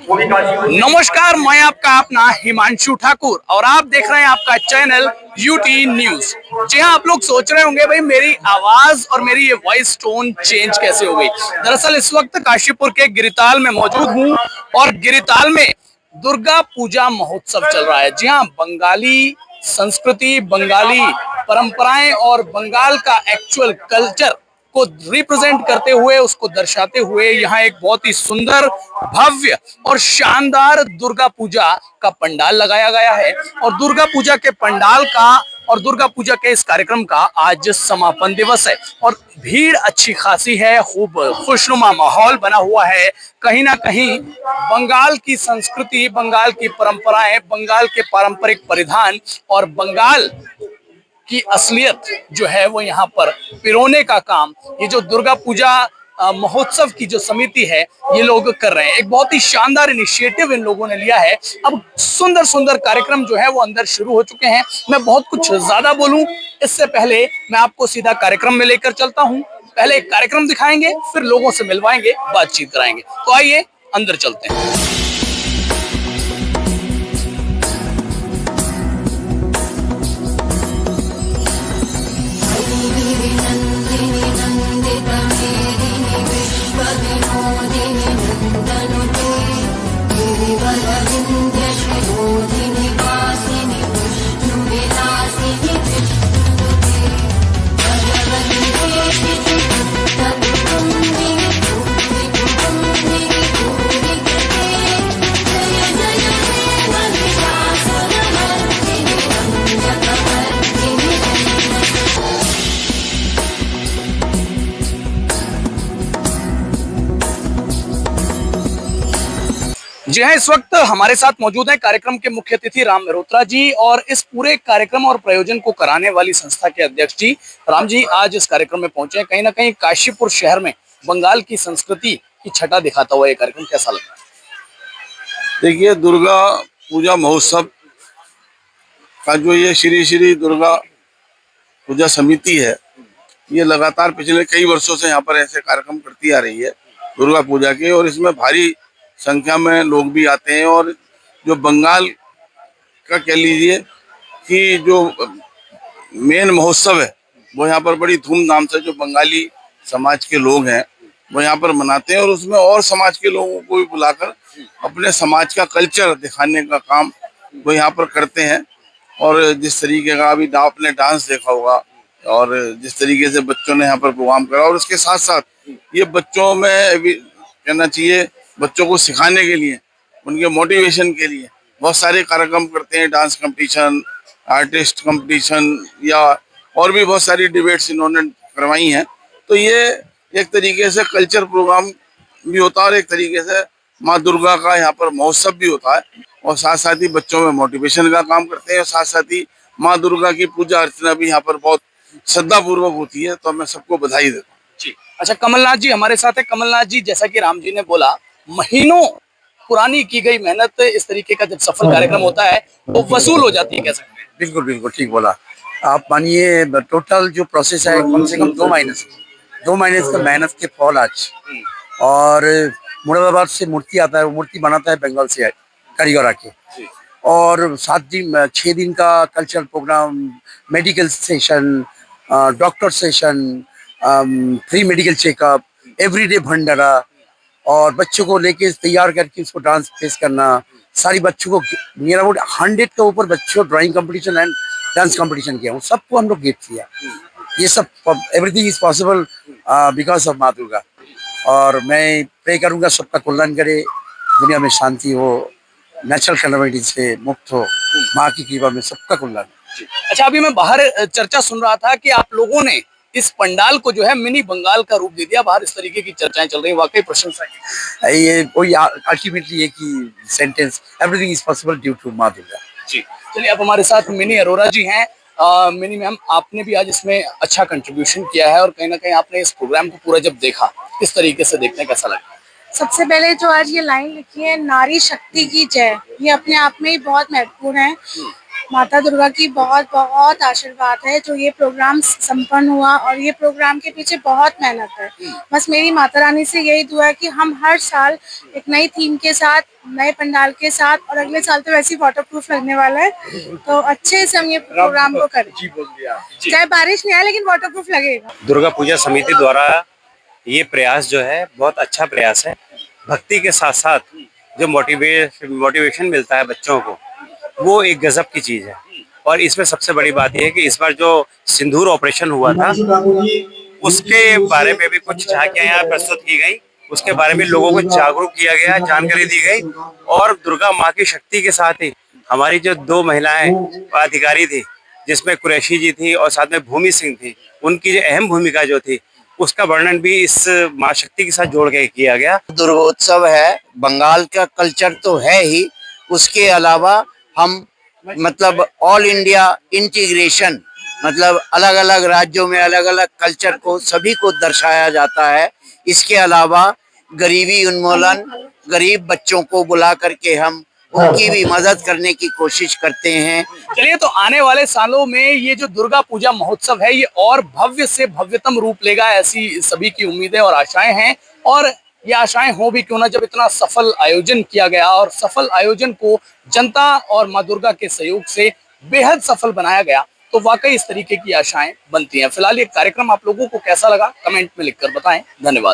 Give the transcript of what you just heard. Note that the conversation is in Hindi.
नमस्कार, मैं आपका अपना हिमांशु ठाकुर और आप देख रहे हैं आपका चैनल यूटी न्यूज। जी हाँ, आप लोग सोच रहे होंगे भाई मेरी आवाज और मेरी ये वॉइस टोन चेंज कैसे हो गई। दरअसल इस वक्त काशीपुर के गिरिताल में मौजूद हूँ और गिरिताल में दुर्गा पूजा महोत्सव चल रहा है। जी हाँ, बंगाली संस्कृति, बंगाली परंपराएं और बंगाल का एक्चुअल कल्चर को रिप्रेजेंट करते हुए, उसको दर्शाते हुए यहाँ एक बहुत ही सुंदर, भव्य और शानदार दुर्गा पूजा का पंडाल लगाया गया है। और दुर्गा पूजा के पंडाल का और दुर्गा पूजा के इस कार्यक्रम का आज समापन दिवस है और भीड़ अच्छी खासी है, खूब खुशनुमा माहौल बना हुआ है। कहीं ना कहीं बंगाल की संस्कृति, बंगाल की परंपराएं, बंगाल के पारंपरिक परिधान और बंगाल की असलियत जो है वो यहाँ पर पिरोने का काम ये जो दुर्गा पूजा महोत्सव की जो समिति है ये लोग कर रहे हैं। एक बहुत ही शानदार इनिशिएटिव इन लोगों ने लिया है। अब सुंदर सुंदर कार्यक्रम जो है वो अंदर शुरू हो चुके हैं। मैं बहुत कुछ ज्यादा बोलूं इससे पहले मैं आपको सीधा कार्यक्रम में लेकर चलता हूं। पहले एक कार्यक्रम दिखाएंगे, फिर लोगों से मिलवाएंगे, बातचीत कराएंगे। तो आइए अंदर चलते हैं। जी हाँ, इस वक्त हमारे साथ मौजूद है कार्यक्रम के मुख्य अतिथि राम मेहरोत्रा जी और इस पूरे कार्यक्रम और प्रयोजन को कराने वाली संस्था के अध्यक्ष जी। राम जी आज इस कार्यक्रम में पहुंचे हैं। कहीं ना कहीं काशीपुर शहर में बंगाल की संस्कृति की छटा दिखाता हुआ ये कार्यक्रम कैसा लग रहा है? देखिए, दुर्गा पूजा महोत्सव का जो ये श्री श्री दुर्गा पूजा समिति है, ये लगातार पिछले कई वर्षों से यहाँ पर ऐसे कार्यक्रम करती आ रही है दुर्गा पूजा के, और इसमें भारी संख्या में लोग भी आते हैं। और जो बंगाल का कह लीजिए कि जो मेन महोत्सव है वो यहाँ पर बड़ी धूमधाम से जो बंगाली समाज के लोग हैं वो यहाँ पर मनाते हैं, और उसमें और समाज के लोगों को भी बुलाकर अपने समाज का कल्चर दिखाने का काम वो यहाँ पर करते हैं। और जिस तरीके का अभी आपने डांस देखा होगा और जिस तरीके से बच्चों ने यहाँ पर प्रोग्राम करा, और उसके साथ साथ ये बच्चों में भी कहना चाहिए, बच्चों को सिखाने के लिए, उनके मोटिवेशन के लिए बहुत सारे कार्यक्रम करते हैं। डांस कंपटीशन, आर्टिस्ट कंपटीशन या और भी बहुत सारी डिबेट्स इन्होंने करवाई हैं। तो ये एक तरीके से कल्चर प्रोग्राम भी होता है और एक तरीके से माँ दुर्गा का यहाँ पर महोत्सव भी होता है, और साथ साथ ही बच्चों में मोटिवेशन का काम करते हैं, और साथ साथ ही माँ दुर्गा की पूजा अर्चना भी यहाँ पर बहुत श्रद्धा पूर्वक होती है। तो मैं सबको बधाई देता हूँ जी। अच्छा, कमलनाथ जी हमारे साथ है। कमलनाथ जी, जैसा कि राम जी ने बोला, महीनों पुरानी की गई मेहनत इस तरीके का जब सफल कार्यक्रम होता है तो वसूल हो जाती है, कह सकते हैं। बिल्कुल बिल्कुल ठीक बोला आप। मानिए टोटल जो प्रोसेस है कम से कम 2 महीने से मेहनत के फल आज। और मुरादाबाद से मूर्ति आता है, वो मूर्ति बनाता है बंगाल से कारीगर आके। और 6 दिन का cultural programme, medical session, doctor session, free medical checkup, everyday भंडारा, और बच्चों को लेके तैयार करके उसको डांस फेस करना। सारी बच्चों को नियर अबाउट 100 के ऊपर बच्चों drawing competition and dance competition किया, सबको हम लोग गिफ्ट किया। ये सब everything is possible because of माँ दुर्गा। और मैं प्रे करूंगा सबका कल्याण करे, दुनिया में शांति हो, नेचुरल कैलेमिटी से मुक्त हो, माँ की कृपा में सबका कल्याण। अच्छा, अभी मैं बाहर चर्चा सुन रहा था कि आप लोगों ने इस पंडाल को जो है मिनी बंगाल का रूप दे दिया। बाहर इस तरीके की चर्चाएं चल रही हैं, वाकई प्रशंसा की। ये वही अल्टीमेटली एक ही sentence, everything is possible due to माँ दुर्गा। जी, चलिए अब हमारे साथ मिनी अरोरा जी हैं। मिनी मैम, आपने भी आज इसमें अच्छा कंट्रीब्यूशन किया है और कहीं ना कहीं आपने इस प्रोग्राम को पूरा जब देखा, किस तरीके से देखने कैसा लगा? सबसे पहले जो आज ये लाइन लिखी है, नारी शक्ति की जय, ये अपने आप में ही बहुत महत्वपूर्ण है। माता दुर्गा की बहुत बहुत आशीर्वाद है जो ये प्रोग्राम संपन्न हुआ, और ये प्रोग्राम के पीछे बहुत मेहनत है। बस मेरी माता रानी से यही दुआ है कि हम हर साल एक नई थीम के साथ, नए पंडाल के साथ, और अगले साल तो वैसे ही वाटर प्रूफ लगने वाला है, तो अच्छे से हम ये प्रोग्राम को करें। चाहे बारिश नहीं आए लेकिन वाटर प्रूफ लगेगा। दुर्गा पूजा समिति द्वारा ये प्रयास जो है बहुत अच्छा प्रयास है। भक्ति के साथ साथ जो मोटिवेशन मिलता है बच्चों को, वो एक गजब की चीज है। और इसमें सबसे बड़ी बात यह है कि इस बार जो सिंदूर ऑपरेशन हुआ था उसके बारे में भी कुछ झांकियां यहाँ प्रस्तुत की गई, उसके बारे में लोगों को जागरूक किया गया, जानकारी दी गई। और दुर्गा माँ की शक्ति के साथ ही हमारी जो 2 महिलाएं अधिकारी थी, जिसमें कुरैशी जी थी और साथ में भूमि सिंह थी, उनकी जो अहम भूमिका जो थी उसका वर्णन भी इस माँ शक्ति के साथ जोड़ के किया गया। दुर्गोत्सव है, बंगाल का कल्चर तो है ही, उसके अलावा हम मतलब ऑल इंडिया इंटीग्रेशन, मतलब अलग अलग राज्यों में अलग अलग कल्चर को सभी को दर्शाया जाता है। इसके अलावा गरीबी उन्मूलन, गरीब बच्चों को बुला करके हम उनकी भी मदद करने की कोशिश करते हैं। चलिए, तो आने वाले सालों में ये जो दुर्गा पूजा महोत्सव है ये और भव्य से भव्यतम रूप लेगा, ऐसी सभी की उम्मीदें और आशाएं हैं। और ये आशाएं हो भी क्यों ना, जब इतना सफल आयोजन किया गया और सफल आयोजन को जनता और माँ दुर्गा के सहयोग से बेहद सफल बनाया गया, तो वाकई इस तरीके की आशाएं बनती हैं। फिलहाल ये कार्यक्रम आप लोगों को कैसा लगा कमेंट में लिखकर बताएं। धन्यवाद।